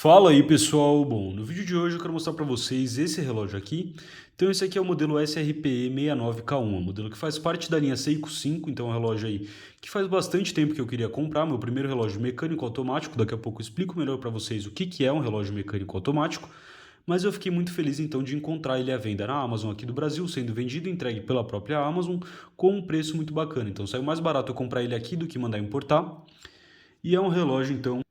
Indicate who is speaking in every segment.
Speaker 1: Fala aí pessoal, bom, no vídeo de hoje eu quero mostrar para vocês esse relógio aqui. Então esse aqui é o modelo SRPE 69K1, um modelo que faz parte da linha Seiko 5, então é um relógio aí que faz bastante tempo que eu queria comprar, meu primeiro relógio mecânico automático. Daqui a pouco eu explico melhor para vocês o que é um relógio mecânico automático, mas eu fiquei muito feliz então de encontrar ele à venda na Amazon aqui do Brasil, sendo vendido e entregue pela própria Amazon com um preço muito bacana. Então saiu mais barato eu comprar ele aqui do que mandar importar, e é um relógio então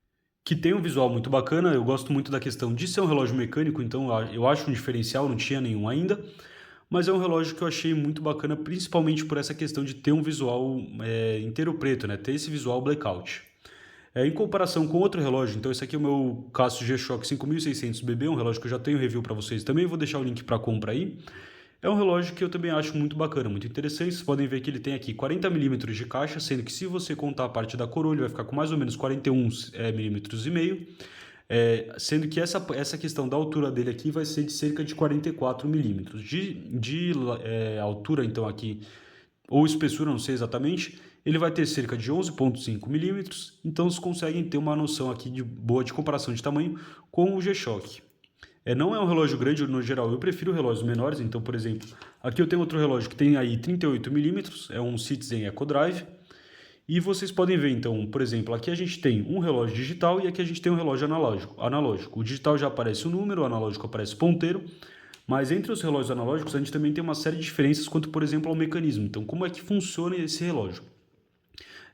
Speaker 1: que tem um visual muito bacana. Eu gosto muito da questão de ser um relógio mecânico, então eu acho um diferencial, não tinha nenhum ainda, mas é um relógio que eu achei muito bacana, principalmente por essa questão de ter um visual inteiro preto, né? Ter esse visual blackout. Em comparação com outro relógio, então esse aqui é o meu Casio G-Shock 5600BB, um relógio que eu já tenho review para vocês também, vou deixar o link para compra aí. É um relógio que eu também acho muito bacana, muito interessante. Vocês podem ver que ele tem aqui 40 milímetros de caixa, sendo que se você contar a parte da coroa, ele vai ficar com mais ou menos 41 milímetros e meio. Sendo que essa questão da altura dele aqui vai ser de cerca de 44 milímetros. De altura, então, aqui, ou espessura, não sei exatamente, ele vai ter cerca de 11,5 milímetros. Então, vocês conseguem ter uma noção aqui de boa de comparação de tamanho com o G-Shock. Não é um relógio grande no geral, eu prefiro relógios menores. Então, por exemplo, aqui eu tenho outro relógio que tem aí 38 milímetros, é um Citizen Eco Drive. E vocês podem ver, então, por exemplo, aqui a gente tem um relógio digital e aqui a gente tem um relógio analógico. O digital já aparece o número, o analógico aparece o ponteiro, mas entre os relógios analógicos a gente também tem uma série de diferenças quanto, por exemplo, ao mecanismo. Então, como é que funciona esse relógio?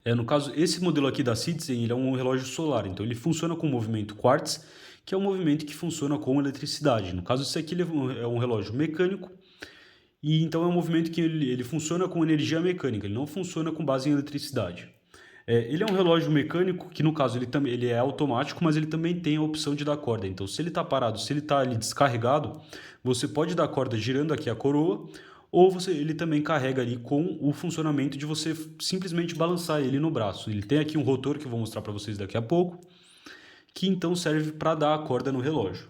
Speaker 1: No caso, esse modelo aqui da Citizen, ele é um relógio solar, então ele funciona com o movimento Quartz, que é um movimento que funciona com eletricidade. No caso, esse aqui é um relógio mecânico, e então é um movimento que ele funciona com energia mecânica, ele não funciona com base em eletricidade. Ele é um relógio mecânico que, no caso, ele é automático, mas ele também tem a opção de dar corda. Então, se ele está parado, se ele está ali descarregado, você pode dar corda girando aqui a coroa, ou ele também carrega ali com o funcionamento de você simplesmente balançar ele no braço. Ele tem aqui um rotor que eu vou mostrar para vocês daqui a pouco, que então serve para dar a corda no relógio.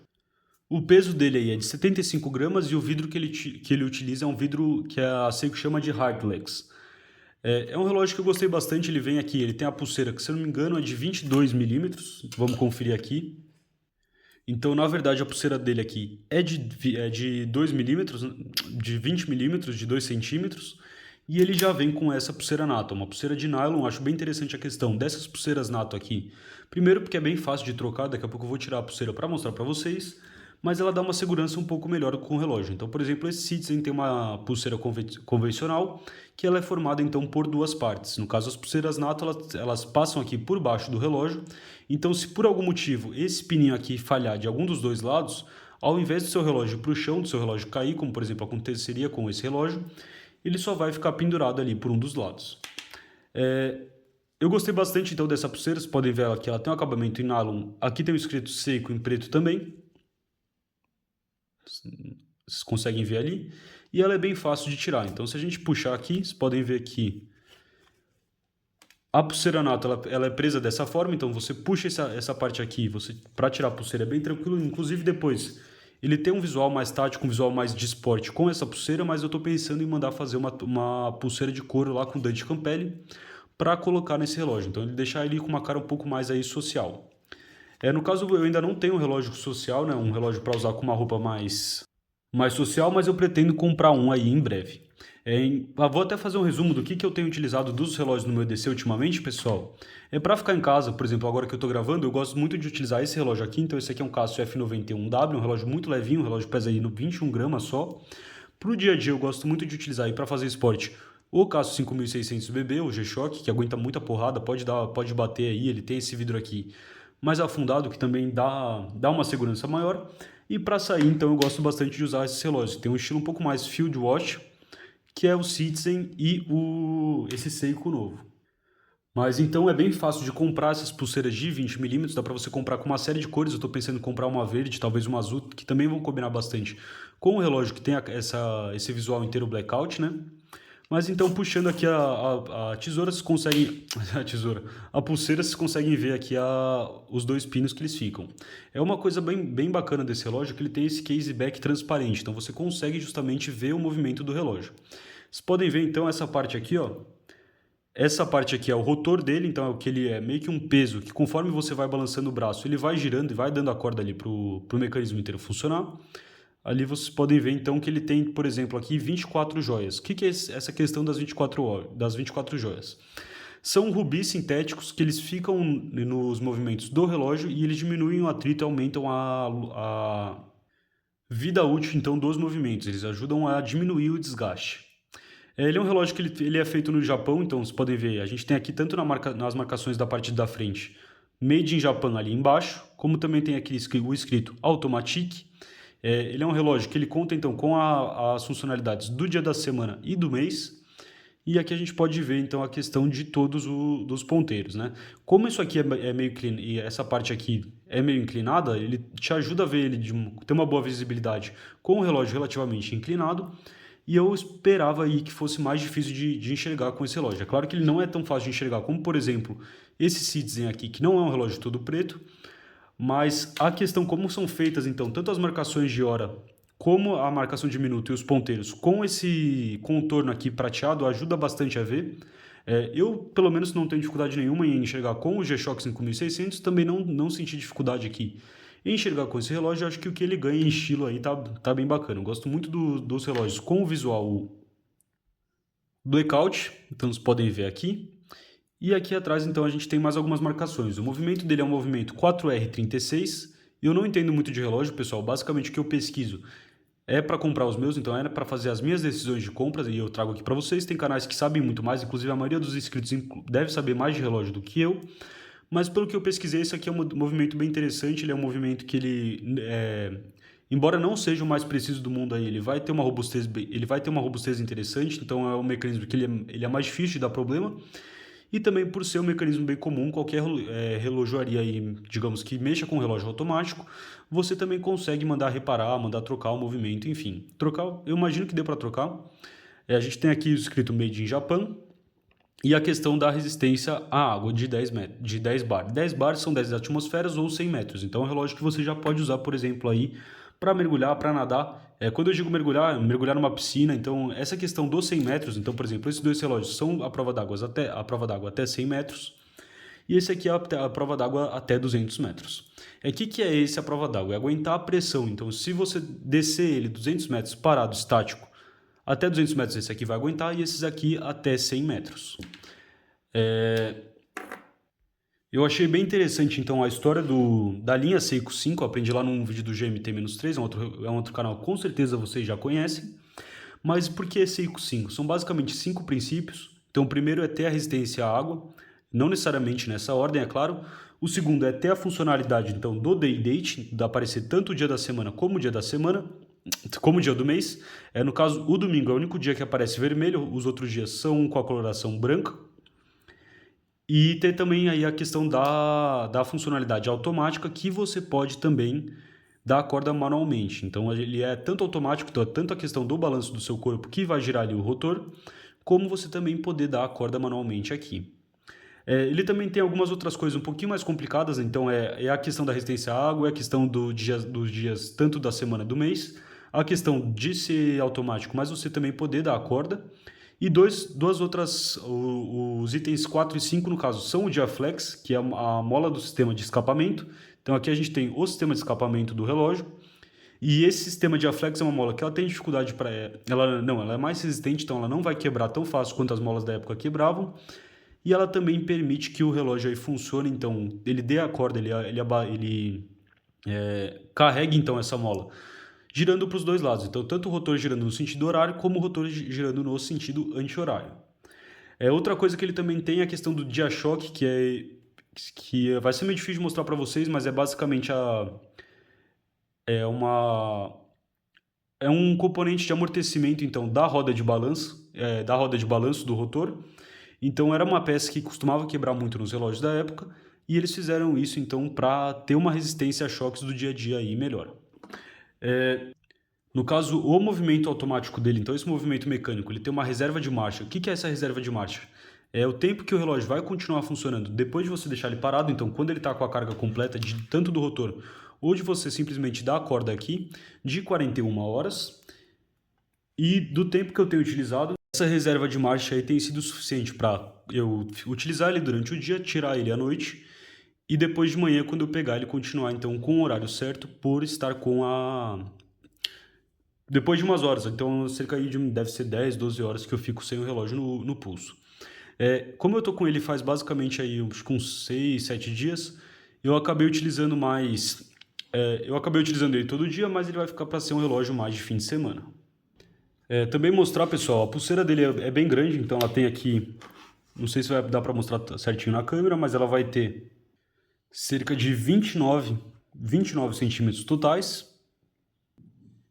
Speaker 1: O peso dele aí é de 75 gramas e o vidro que ele utiliza é um vidro que a Seiko chama de Hardlex. É um relógio que eu gostei bastante. Ele vem aqui, ele tem a pulseira que, se eu não me engano, é de 22 milímetros. Vamos conferir aqui. Então, na verdade, a pulseira dele aqui é de 2 milímetros, de 20 milímetros, de 2 centímetros. E ele já vem com essa pulseira NATO, uma pulseira de nylon. Acho bem interessante a questão dessas pulseiras NATO aqui. Primeiro porque é bem fácil de trocar, daqui a pouco eu vou tirar a pulseira para mostrar para vocês, mas ela dá uma segurança um pouco melhor com o relógio. Então, por exemplo, esse Citizen tem uma pulseira convencional, que ela é formada então por duas partes. No caso, as pulseiras NATO, elas passam aqui por baixo do relógio. Então, se por algum motivo esse pininho aqui falhar de algum dos dois lados, ao invés do seu relógio ir para o chão, do seu relógio cair, como por exemplo aconteceria com esse relógio, ele só vai ficar pendurado ali por um dos lados. Eu gostei bastante então dessa pulseira. Vocês podem ver ela aqui, ela tem um acabamento em nylon. Aqui tem o escrito Seiko em preto também. Vocês conseguem ver ali. E ela é bem fácil de tirar. Então, se a gente puxar aqui, vocês podem ver que a pulseira NATO ela é presa dessa forma. Então, você puxa essa parte aqui, para tirar a pulseira é bem tranquilo. Inclusive, depois, ele tem um visual mais tático, um visual mais de esporte com essa pulseira, mas eu estou pensando em mandar fazer uma pulseira de couro lá com Dante Campelli para colocar nesse relógio. Então, ele deixar ele com uma cara um pouco mais aí social. No caso, eu ainda não tenho um relógio social, né? Um relógio para usar com uma roupa mais social, mas eu pretendo comprar um aí em breve. Vou até fazer um resumo do que eu tenho utilizado dos relógios no meu EDC ultimamente, pessoal. Para ficar em casa, por exemplo, agora que eu estou gravando, eu gosto muito de utilizar esse relógio aqui. Então, esse aqui é um Casio F91W, um relógio muito levinho, um relógio que pesa aí no 21 gramas só. Para o dia a dia, eu gosto muito de utilizar aí para fazer esporte o Casio 5600BB, o G-Shock, que aguenta muita porrada, pode bater aí. Ele tem esse vidro aqui mais afundado, que também dá uma segurança maior. E para sair, então, eu gosto bastante de usar esses relógios. Tem um estilo um pouco mais field watch, que é o Citizen e esse Seiko novo. Mas então é bem fácil de comprar essas pulseiras de 20 milímetros. Dá para você comprar com uma série de cores. Eu estou pensando em comprar uma verde, talvez uma azul, que também vão combinar bastante com o relógio que tem esse visual inteiro blackout, né? Mas então, puxando aqui a tesoura, vocês conseguem. A pulseira, vocês conseguem ver aqui os dois pinos que eles ficam. É uma coisa bem bacana desse relógio, que ele tem esse case back transparente. Então, você consegue justamente ver o movimento do relógio. Vocês podem ver então essa parte aqui, ó. Essa parte aqui é o rotor dele, então é o que ele é meio que um peso, que conforme você vai balançando o braço, ele vai girando e vai dando a corda ali para o mecanismo inteiro funcionar. Ali vocês podem ver então que ele tem, por exemplo, aqui 24 joias. O que é essa questão das 24 joias? São rubis sintéticos que eles ficam nos movimentos do relógio e eles diminuem o atrito e aumentam a vida útil então dos movimentos. Eles ajudam a diminuir o desgaste. Ele é um relógio que ele é feito no Japão, então vocês podem ver, a gente tem aqui tanto nas marcações da parte da frente, Made in Japan ali embaixo, como também tem aqui o escrito Automatic. Ele é um relógio que ele conta então com as funcionalidades do dia da semana e do mês. E aqui a gente pode ver então a questão de todos os ponteiros, né? Como isso aqui é meio inclinado, e essa parte aqui é meio inclinada, ele te ajuda a ver ele ter uma boa visibilidade com o relógio relativamente inclinado. E eu esperava aí que fosse mais difícil de enxergar com esse relógio. É claro que ele não é tão fácil de enxergar como, por exemplo, esse Citizen aqui, que não é um relógio todo preto, mas a questão como são feitas, então, tanto as marcações de hora como a marcação de minuto e os ponteiros com esse contorno aqui prateado ajuda bastante a ver. Eu, pelo menos, não tenho dificuldade nenhuma em enxergar com o G-Shock 5600, também não senti dificuldade aqui em enxergar com esse relógio. Acho que o que ele ganha em estilo aí tá bem bacana. Eu gosto muito dos relógios com o visual blackout, então vocês podem ver aqui. E aqui atrás, então, a gente tem mais algumas marcações. O movimento dele é um movimento 4R36. Eu não entendo muito de relógio, pessoal. Basicamente, o que eu pesquiso é para comprar os meus, então é para fazer as minhas decisões de compras, e eu trago aqui para vocês. Tem canais que sabem muito mais, inclusive a maioria dos inscritos deve saber mais de relógio do que eu. Mas pelo que eu pesquisei, esse aqui é um movimento bem interessante. Ele é um movimento que embora não seja o mais preciso do mundo aí, ele vai ter uma robustez interessante, então é um mecanismo que ele é mais difícil de dar problema. E também por ser um mecanismo bem comum, qualquer relojoaria aí, digamos que mexa com relógio automático, você também consegue mandar reparar, mandar trocar o movimento, enfim. Trocar, eu imagino que dê para trocar. A gente tem aqui escrito Made in Japan e a questão da resistência à água de 10 bar. 10 bar são 10 atmosferas ou 100 metros, então é um relógio que você já pode usar, por exemplo, aí para mergulhar, para nadar. Quando eu digo mergulhar numa piscina, então essa questão dos 100 metros, então, por exemplo, esses dois relógios são a prova d'água até 100 metros e esse aqui é a prova d'água até 200 metros. Que é esse a prova d'água? É aguentar a pressão. Então, se você descer ele 200 metros parado, estático, até 200 metros esse aqui vai aguentar e esses aqui até 100 metros. Eu achei bem interessante, então, a história da linha Seiko 5. Eu aprendi lá num vídeo do GMT-3, é um outro canal, com certeza vocês já conhecem. Mas por que Seiko 5? São basicamente 5 princípios. Então, o primeiro é ter a resistência à água, não necessariamente nessa ordem, é claro. O segundo é ter a funcionalidade, então, do day date, de aparecer tanto o dia da semana como o dia da semana, como o dia do mês. No caso, o domingo é o único dia que aparece vermelho, os outros dias são com a coloração branca. E ter também aí a questão da funcionalidade automática, que você pode também dar a corda manualmente. Então ele é tanto automático, tanto a questão do balanço do seu corpo que vai girar ali o rotor, como você também poder dar a corda manualmente aqui. Ele também tem algumas outras coisas um pouquinho mais complicadas, então é a questão da resistência à água, é a questão dos dias tanto da semana do mês, a questão de ser automático, mas você também poder dar a corda. E duas outras, os itens 4 e 5, no caso, são o Diaflex, que é a mola do sistema de escapamento. Então aqui a gente tem o sistema de escapamento do relógio. E esse sistema Diaflex é uma mola que ela tem dificuldade para... ela é mais resistente, então ela não vai quebrar tão fácil quanto as molas da época quebravam. E ela também permite que o relógio aí funcione, então ele dê a corda, ele carregue então essa mola girando para os dois lados. Então, tanto o rotor girando no sentido horário, como o rotor girando no sentido anti-horário. Outra coisa que ele também tem é a questão do dia-choque, que vai ser meio difícil de mostrar para vocês, mas é basicamente um componente de amortecimento, então, da roda de balanço, do rotor. Então, era uma peça que costumava quebrar muito nos relógios da época, e eles fizeram isso, então, para ter uma resistência a choques do dia a dia aí melhor. No caso, o movimento automático dele, então esse movimento mecânico, ele tem uma reserva de marcha. O que é essa reserva de marcha? É o tempo que o relógio vai continuar funcionando depois de você deixar ele parado. Então, quando ele está com a carga completa, tanto do rotor ou de você simplesmente dar a corda aqui, de 41 horas. E do tempo que eu tenho utilizado, essa reserva de marcha aí tem sido suficiente para eu utilizar ele durante o dia, tirar ele à noite e depois de manhã, quando eu pegar, ele continuar então com o horário certo por estar com a... Depois de umas horas, então cerca de deve ser 10, 12 horas que eu fico sem o relógio no pulso. Como eu tô com ele faz basicamente aí acho que uns 6, 7 dias, eu acabei utilizando mais... eu acabei utilizando ele todo dia, mas ele vai ficar para ser um relógio mais de fim de semana. Também mostrar, pessoal, a pulseira dele é bem grande, então ela tem aqui... Não sei se vai dar para mostrar certinho na câmera, mas ela vai ter cerca de 29 centímetros totais.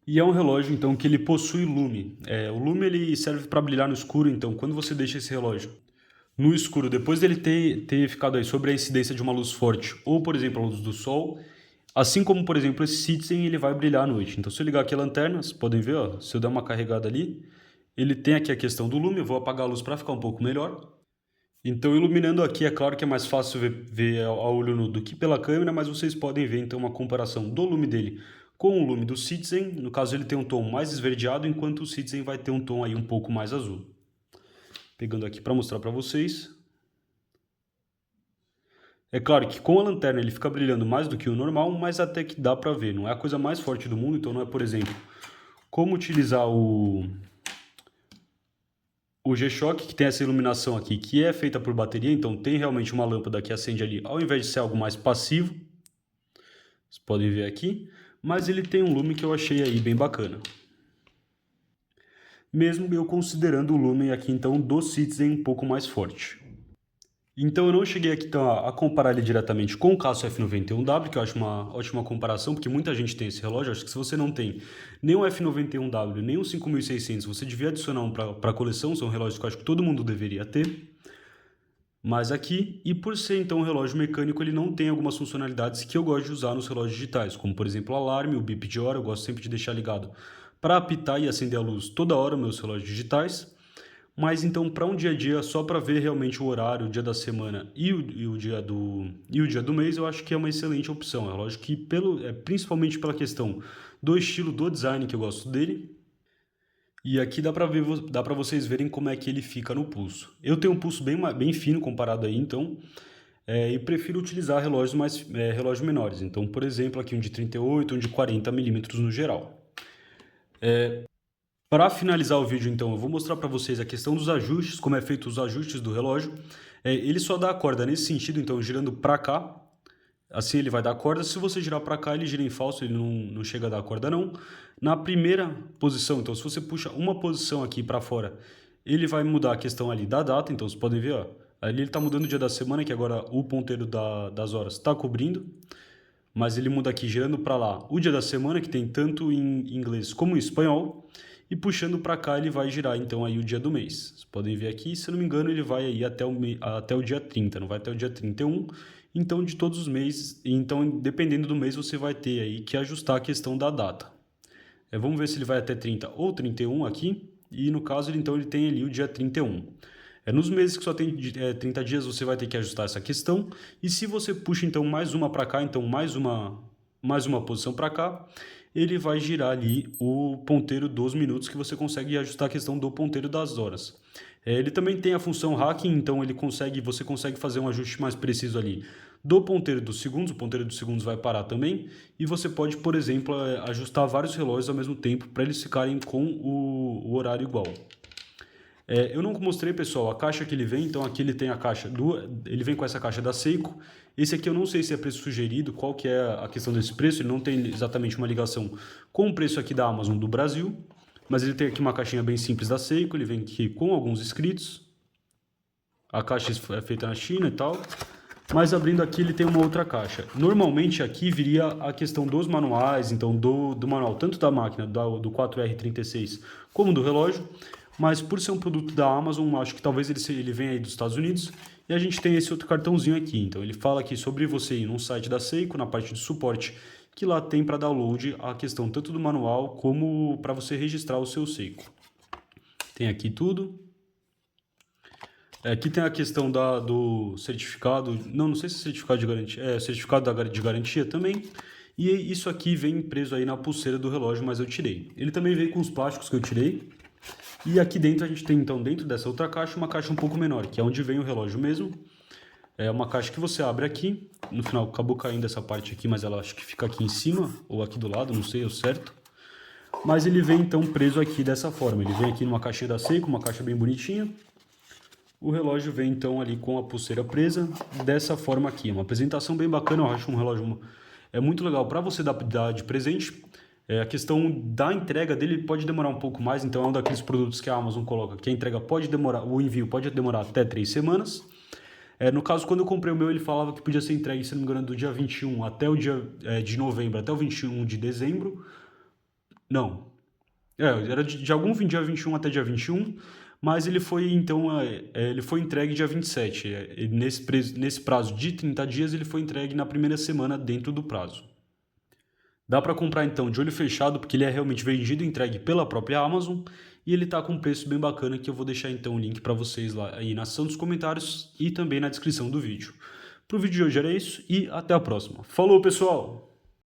Speaker 1: E é um relógio, então, que ele possui lume. O lume ele serve para brilhar no escuro, então, quando você deixa esse relógio no escuro, depois dele ter ficado aí sobre a incidência de uma luz forte, ou, por exemplo, a luz do sol, assim como, por exemplo, esse Citizen, ele vai brilhar à noite. Então, se eu ligar aqui a lanterna, vocês podem ver, ó, se eu der uma carregada ali, ele tem aqui a questão do lume, eu vou apagar a luz para ficar um pouco melhor. Então, iluminando aqui, é claro que é mais fácil ver a olho nu do que pela câmera, mas vocês podem ver, então, uma comparação do lume dele com o lume do Citizen. No caso, ele tem um tom mais esverdeado, enquanto o Citizen vai ter um tom aí um pouco mais azul. Pegando aqui para mostrar para vocês. É claro que com a lanterna ele fica brilhando mais do que o normal, mas até que dá para ver. Não é a coisa mais forte do mundo, então não é, por exemplo, como utilizar o G-Shock, que tem essa iluminação aqui, que é feita por bateria, então tem realmente uma lâmpada que acende ali, ao invés de ser algo mais passivo. Vocês podem ver aqui, mas ele tem um lume que eu achei aí bem bacana. Mesmo eu considerando o lume aqui, então, do Citizen um pouco mais forte. Então eu não cheguei aqui então, a comparar ele diretamente com o Casio F91W, que eu acho uma ótima comparação, porque muita gente tem esse relógio. Acho que se você não tem nem o F91W, nem o 5600, você devia adicionar um para a coleção. São relógios que eu acho que todo mundo deveria ter. Mas aqui, e por ser então um relógio mecânico, ele não tem algumas funcionalidades que eu gosto de usar nos relógios digitais, como por exemplo o alarme, o bip de hora. Eu gosto sempre de deixar ligado para apitar e acender a luz toda hora meus relógios digitais. Mas então, para um dia a dia, só para ver realmente o horário, o dia da semana e o dia do mês, eu acho que é uma excelente opção. É lógico que, principalmente pela questão do estilo, do design que eu gosto dele. E aqui dá para vocês verem como é que ele fica no pulso. Eu tenho um pulso bem fino comparado aí, então, e prefiro utilizar relógios menores. Então, por exemplo, aqui um de 38, um de 40 milímetros no geral. Para finalizar o vídeo, então, eu vou mostrar para vocês a questão dos ajustes, como é feito os ajustes do relógio. Ele só dá a corda nesse sentido, então girando para cá, assim ele vai dar a corda. Se você girar para cá, ele gira em falso, ele não chega a dar a corda não. Na primeira posição, então, se você puxa uma posição aqui para fora, ele vai mudar a questão ali da data. Então, vocês podem ver, ó, ali ele está mudando o dia da semana, que agora o ponteiro das horas está cobrindo. Mas ele muda aqui, girando para lá, o dia da semana, que tem tanto em inglês como em espanhol. E puxando para cá ele vai girar então aí o dia do mês. Vocês podem ver aqui, se eu não me engano, ele vai aí até o dia 30, não vai até o dia 31. Então de todos os meses, então dependendo do mês você vai ter aí que ajustar a questão da data. Vamos ver se ele vai até 30 ou 31 aqui, e no caso ele tem ali o dia 31. Nos meses que só tem 30 dias você vai ter que ajustar essa questão, e se você puxa então mais uma para cá, então mais uma posição para cá, ele vai girar ali o ponteiro dos minutos, que você consegue ajustar a questão do ponteiro das horas. Ele também tem a função hacking, então você consegue fazer um ajuste mais preciso ali do ponteiro dos segundos. O ponteiro dos segundos vai parar também, e você pode, por exemplo, ajustar vários relógios ao mesmo tempo para eles ficarem com o horário igual. Eu não mostrei, pessoal, a caixa que ele vem. Então aqui ele tem a caixa ele vem com essa caixa da Seiko. Esse aqui eu não sei se é preço sugerido, qual que é a questão desse preço. Ele não tem exatamente uma ligação com o preço aqui da Amazon do Brasil, mas ele tem aqui uma caixinha bem simples da Seiko. Ele vem aqui com alguns escritos. A caixa é feita na China e tal. Mas abrindo aqui ele tem uma outra caixa. Normalmente aqui viria a questão dos manuais, então do manual tanto da máquina, do 4R36, como do relógio. Mas por ser um produto da Amazon, acho que talvez ele venha aí dos Estados Unidos. E a gente tem esse outro cartãozinho aqui. Então ele fala aqui sobre você ir num site da Seiko, na parte de suporte, que lá tem para download a questão tanto do manual como para você registrar o seu Seiko. Tem aqui tudo. Aqui tem a questão do certificado, não sei se é certificado de garantia, certificado de garantia também. E isso aqui vem preso aí na pulseira do relógio, mas eu tirei. Ele também veio com os plásticos que eu tirei. E aqui dentro a gente tem então, dentro dessa outra caixa, uma caixa um pouco menor, que é onde vem o relógio mesmo. É uma caixa que você abre aqui, no final acabou caindo essa parte aqui, mas ela acho que fica aqui em cima, ou aqui do lado, não sei o certo. Mas ele vem então preso aqui dessa forma, ele vem aqui numa caixinha da Seiko, uma caixa bem bonitinha. O relógio vem então ali com a pulseira presa, dessa forma aqui. Uma apresentação bem bacana, eu acho um relógio muito legal para você dar de presente. A questão da entrega dele pode demorar um pouco mais, então é um daqueles produtos que a Amazon coloca, que a entrega pode demorar, o envio pode demorar até 3 semanas. No caso, quando eu comprei o meu, ele falava que podia ser entregue, se não me engano, do dia 21 até o dia de novembro, até o 21 de dezembro. Não, era de algum dia 21 até dia 21, mas ele foi, então, ele foi entregue dia 27. E nesse prazo de 30 dias, ele foi entregue na primeira semana dentro do prazo. Dá para comprar então de olho fechado, porque ele é realmente vendido e entregue pela própria Amazon, e ele tá com um preço bem bacana, que eu vou deixar então o link para vocês lá aí na seção dos comentários e também na descrição do vídeo. Pro vídeo de hoje era isso e até a próxima. Falou, pessoal!